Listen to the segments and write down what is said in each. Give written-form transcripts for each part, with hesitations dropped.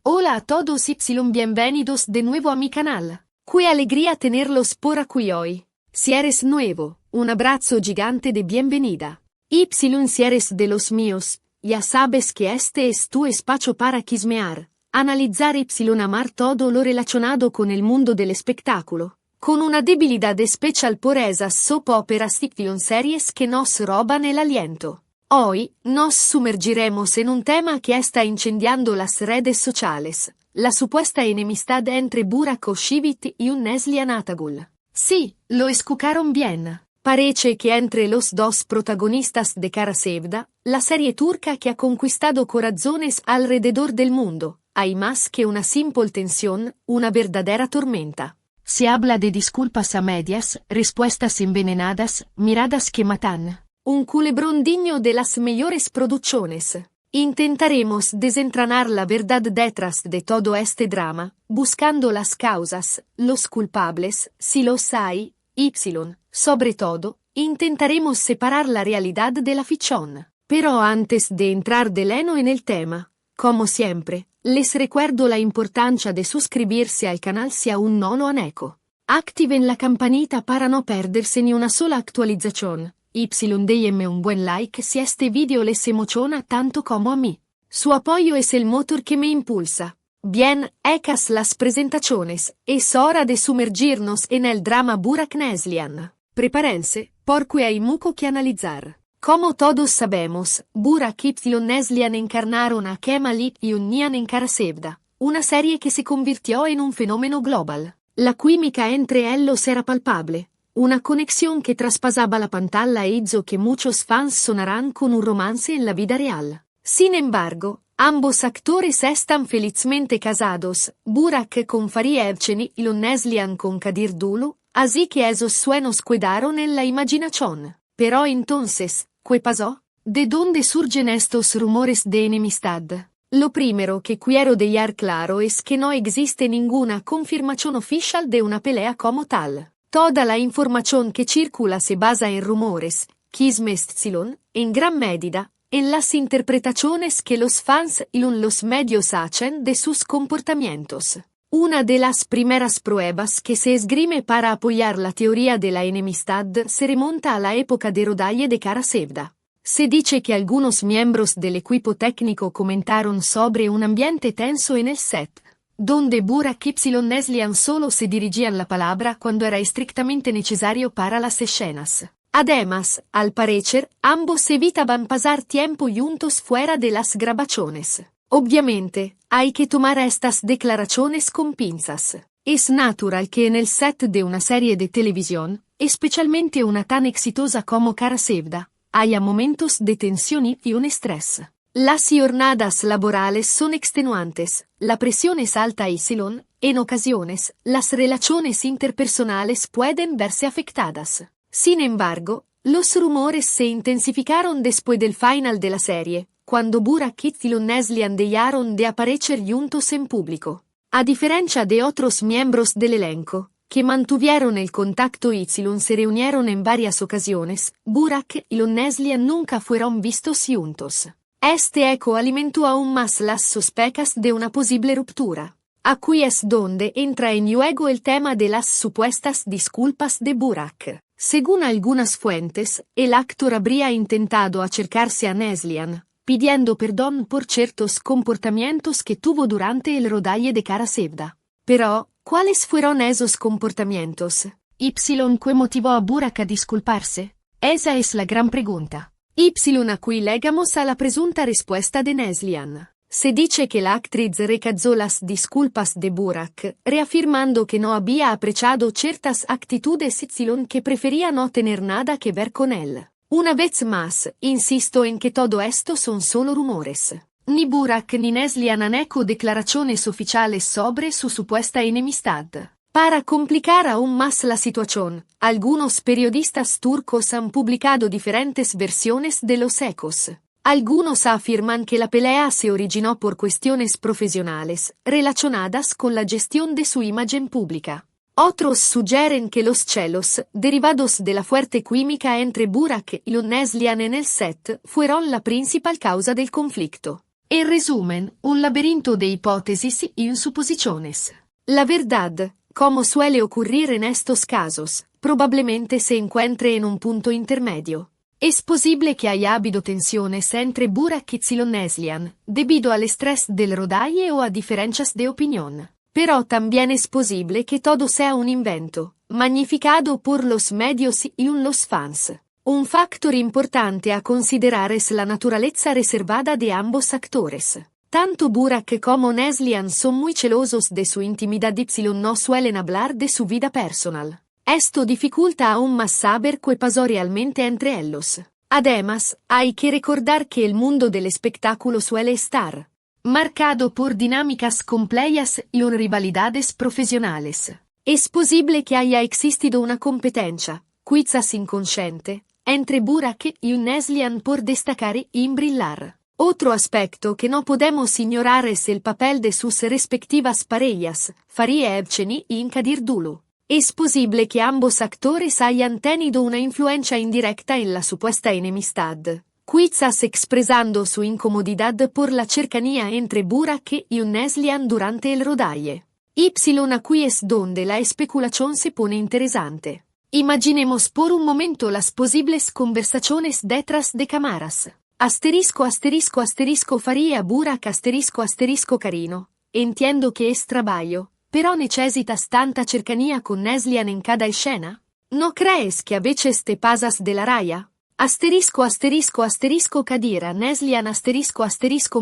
Hola a todos y bienvenidos de nuevo a mi canal. Qué alegría tenerlos por aquí hoy. Si eres nuevo, un abrazo gigante de bienvenida. Y si eres de los míos, ya sabes que este es tu espacio para chismear, analizar y amar todo lo relacionado con el mundo del espectáculo, con una debilidad especial por esas soap operas y series que nos roban el aliento. Hoy, nos sumergiremos en un tema que está incendiando las redes sociales, la supuesta enemistad entre Burak Özçivit y un Neslihan Atagul. Sí, lo escucharon bien. Parece que entre los dos protagonistas de Kara Sevda, la serie turca que ha conquistado corazones alrededor del mundo, hay más que una simple tensión, una verdadera tormenta. Se habla de disculpas a medias, respuestas envenenadas, miradas que matan. Un culebrón digno de las mejores producciones. Intentaremos desentrañar la verdad detrás de todo este drama, buscando las causas, los culpables, si los hay, sobre todo, intentaremos separar la realidad de la ficción. Pero antes de entrar de lleno en el tema, como siempre, les recuerdo la importancia de suscribirse al canal si aún no lo han hecho. Activen la campanita para no perderse ni una sola actualización. Déjenme un buen like si este video les emociona tanto como a mí. Su apoyo es el motor que me impulsa. Bien, hechas las presentaciones, es hora de sumergirnos en el drama Burak Neslihan. Prepárense, porque hay mucho que analizar. Como todos sabemos, Burak y Neslihan encarnaron a Kemal y Nihan en Kara Sevda, una serie que se convirtió en un fenómeno global. La química entre ellos era palpable. Una conexión que traspasaba la pantalla e hizo que muchos fans sonaran con un romance en la vida real. Sin embargo, ambos actores están felizmente casados, Burak con Fariye Evceni y Neslihan con Kadir Dulu, así que esos sueños quedaron en la imaginación. Pero entonces, ¿qué pasó? ¿De dónde surgen estos rumores de enemistad? Lo primero que quiero dejar claro es que no existe ninguna confirmación oficial de una pelea como tal. Toda la información que circula se basa en rumores, chismes, en gran medida, en las interpretaciones que los fans y los medios hacen de sus comportamientos. Una de las primeras pruebas que se esgrime para apoyar la teoría de la enemistad se remonta a la época de rodaje de Kara Sevda. Se dice que algunos miembros del equipo técnico comentaron sobre un ambiente tenso en el set, donde Burak y Neslihan solo se dirigían la palabra cuando era estrictamente necesario para las escenas. Además, al parecer, ambos evitaban pasar tiempo juntos fuera de las grabaciones. Obviamente, hay que tomar estas declaraciones con pinzas. Es natural que en el set de una serie de televisión, especialmente una tan exitosa como Kara Sevda, haya momentos de tensión y un estrés. Las jornadas laborales son extenuantes, la presión es alta y en ocasiones, las relaciones interpersonales pueden verse afectadas. Sin embargo, los rumores se intensificaron después del final de la serie, cuando Burak y Neslihan dejaron de aparecer juntos en público. A diferencia de otros miembros del elenco, que mantuvieron el contacto y se reunieron en varias ocasiones, Burak y Neslihan nunca fueron vistos juntos. Este eco alimentó aún más las sospechas de una posible ruptura. Aquí es donde entra en juego el tema de las supuestas disculpas de Burak. Según algunas fuentes, el actor habría intentado acercarse a Neslihan, pidiendo perdón por ciertos comportamientos que tuvo durante el rodaje de Kara Sevda. Pero, ¿cuáles fueron esos comportamientos? ¿Qué motivó a Burak a disculparse? Esa es la gran pregunta. A cui legamos a la presunta respuesta de Neslihan. Se dice que la actriz rechazó las disculpas de Burak, reafirmando que no había apreciado ciertas actitudes que prefería no tener nada que ver con él. Una vez más, insisto en que todo esto son solo rumores. Ni Burak ni Neslihan han hecho declaraciones oficiales sobre su supuesta enemistad. Para complicar aún más la situación, algunos periodistas turcos han publicado diferentes versiones de los hechos. Algunos afirman que la pelea se originó por cuestiones profesionales, relacionadas con la gestión de su imagen pública. Otros sugieren que los celos, derivados de la fuerte química entre Burak y Neslihan en el set, fueron la principal causa del conflicto. En resumen, un laberinto de hipótesis y suposiciones. La verdad, como suele ocurrir en estos casos, probablemente se encuentre en un punto intermedio. Es posible que haya habido tensiones entre Burak y Neslihan, debido al estrés del rodaje o a diferencias de opinión. Pero también es posible que todo sea un invento, magnificado por los medios y los fans. Un factor importante a considerar es la naturaleza reservada de ambos actores. Tanto Burak como Neslihan son muy celosos de su intimidad y no suelen hablar de su vida personal. Esto dificulta aún más saber qué pasó realmente entre ellos. Además, hay que recordar que el mundo del espectáculo suele estar marcado por dinámicas complejas y rivalidades profesionales. Es posible que haya existido una competencia, quizás inconsciente, entre Burak y Neslihan por destacar y brillar. Otro aspecto que no podemos ignorar es el papel de sus respectivas parejas, Fariye Evceni y Kadir Dulu. Es posible que ambos actores hayan tenido una influencia indirecta en la supuesta enemistad, quizás expresando su incomodidad por la cercanía entre Burak y Neslihan durante el rodaje. Aquí es donde la especulación se pone interesante. Imaginemos por un momento las posibles conversaciones detrás de cámaras. Faría Burak Carino. Entiendo que es trabajo, pero necesitas tanta cercanía con Neslihan en cada escena. ¿No crees que a veces te pasas de la raya? Kadira Neslihan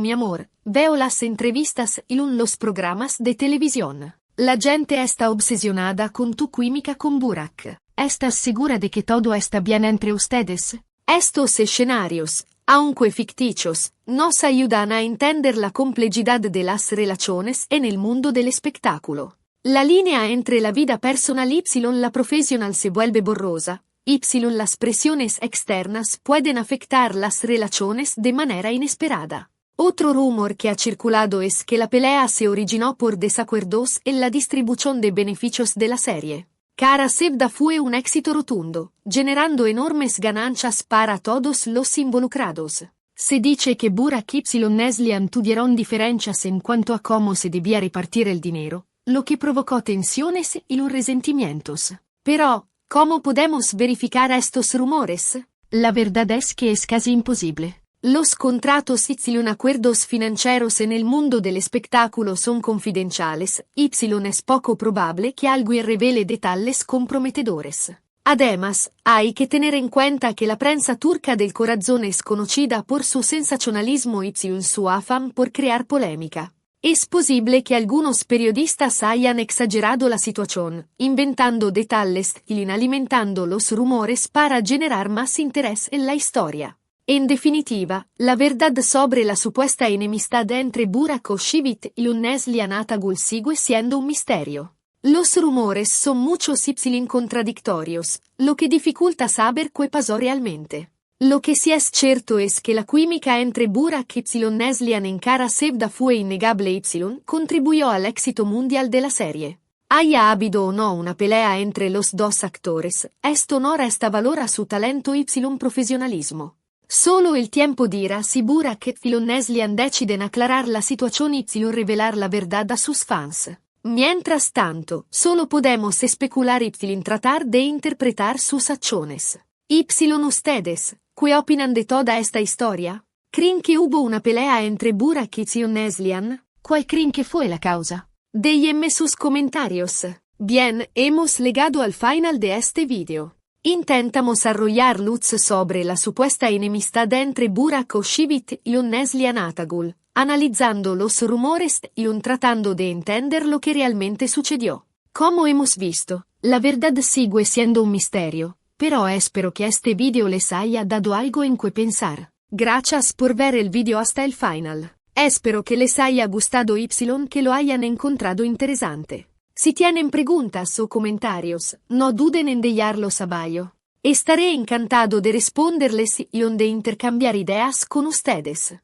mi amor, veo las entrevistas y los programas de televisión. La gente está obsesionada con tu química con Burak. ¿Estás segura de que todo está bien entre ustedes? Estos escenarios, aunque ficticios, nos ayudan a entender la complejidad de las relaciones en el mundo del espectáculo. La línea entre la vida personal y la profesional se vuelve borrosa. Las presiones externas pueden afectar las relaciones de manera inesperada. Otro rumor que ha circulado es que la pelea se originó por desacuerdos en la distribución de beneficios de la serie. Kara Sevda fue un éxito rotundo, generando enormes ganancias para todos los involucrados. Se dice que Burak y Neslihan tuvieron diferencias en cuanto a cómo se debía repartir el dinero, lo que provocó tensiones y resentimientos. Pero, ¿cómo podemos verificar estos rumores? La verdad es que es casi imposible. Los contratos y acuerdos financieros en el mundo del espectáculo son confidenciales, es poco probable que alguien revele detalles comprometedores. Además, hay que tener en cuenta que la prensa turca del corazón es conocida por su sensacionalismo y su afán por crear polémica. Es posible que algunos periodistas hayan exagerado la situación, inventando detalles y alimentando los rumores para generar más interés en la historia. En definitiva, la verdad sobre la supuesta enemistad entre Burak Oshivit y Neslihan Atagul sigue siendo un misterio. Los rumores son muchos y contradictorios, lo que dificulta saber qué pasó realmente. Lo que sí es cierto es que la química entre Burak y Neslihan en Kara Sevda fue innegable y contribuyó al éxito mundial de la serie. Haya habido o no una pelea entre los dos actores, esto no resta valor a su talento y profesionalismo. Solo el tiempo dirá si Burak y Neslihan deciden aclarar la situación y revelar la verdad a sus fans. Mientras tanto, solo podemos especular y tratar de interpretar sus acciones. Ustedes, ¿qué opinan de toda esta historia? ¿Creen que hubo una pelea entre Burak y Neslihan? ¿Cuál creen que fue la causa? Déjenme sus comentarios. Bien, hemos llegado al final de este video. Intentamos arrojar luz sobre la supuesta enemistad entre Burak Oshivit y Neslihan Atagul, analizando los rumores y tratando de entender lo que realmente sucedió. Como hemos visto, la verdad sigue siendo un misterio, pero espero que este video les haya dado algo en que pensar. Gracias por ver el video hasta el final. Espero que les haya gustado y que lo hayan encontrado interesante. Si tienen preguntas o comentarios, no duden en dejarlos abajo. Estaré encantado de responderles y de intercambiar ideas con ustedes.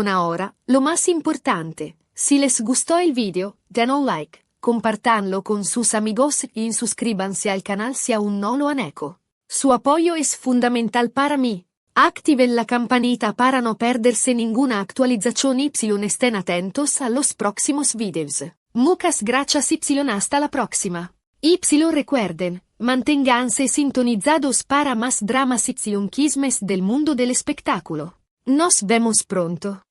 Ahora, lo más importante, si les gustó el video, den un like, compártanlo con sus amigos y suscríbanse al canal si aún no lo han hecho. Su apoyo es fundamental para mí. Activen la campanita para no perderse ninguna actualización y estén atentos a los próximos videos. Muchas gracias y hasta la próxima. Y recuerden, manténganse sintonizados para más dramas y quismes del mundo del espectáculo. Nos vemos pronto.